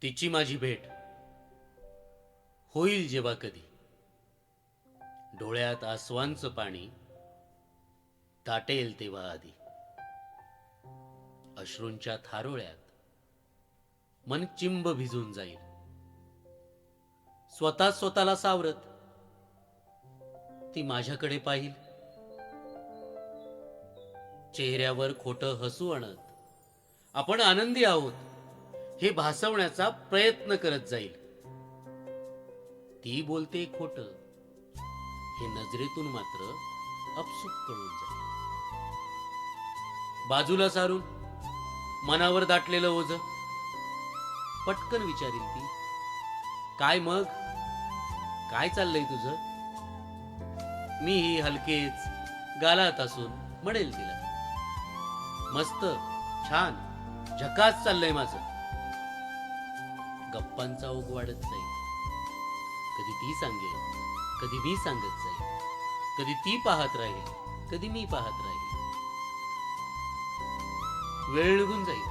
तिची माझी भेट होईल जेव्हा कधी, डोळ्यात आसवांचं पाणी दाटेल तेव्हा आधी, अश्रूंच्या थारोळ्यात मन चिंब भिजून जाईल, स्वतःला सावरत ती माझ्याकडे पाहिल, चेहऱ्यावर खोटं हसू आणत आपण आनंदी आहोत हे भासवण्याचा प्रयत्न करत जाईल. ती बोलते खोटं हे नजरेतून मात्र अपसुक कळून जाईल. बाजूला सारून मनावर दाटलेलं ओझं पटकन विचारील ती, काय मग, काय चाललंय तुझं? मीही हलकेच गालात असून म्हणेल तिला, मस्त, छान, झकास चाललंय माझं. गप्पांचा ओघ वाढत जाईल. कधी ती सांगेल, कधी मी सांगत जाईल, कधी ती पाहत राहील, कधी मी पाहत राहील. वेळ निघून जाईल,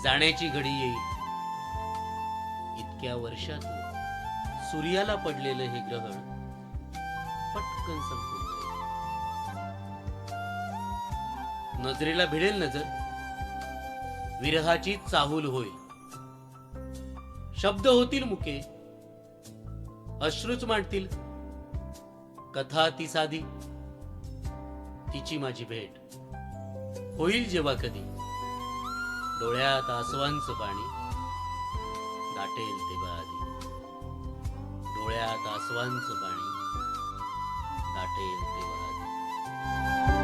जाण्याची घडी येईल. इतक्या वर्षातून सूर्याला पडलेलं हे ग्रहण पटकन संपून जाईल. नजरेला भिडेल नजर, विरहाची चाहूल होईल. शब्द होतील मुके, अश्रूच मांडतील. कथा ती साधी, तिची माझी भेट होईल जेव्हा कधी, डोळ्यात आसवांचं पाणी दाटेल तेव्हा आधी, डोळ्यात आसवांचं पाणी दाटेल तेव्हा आधी.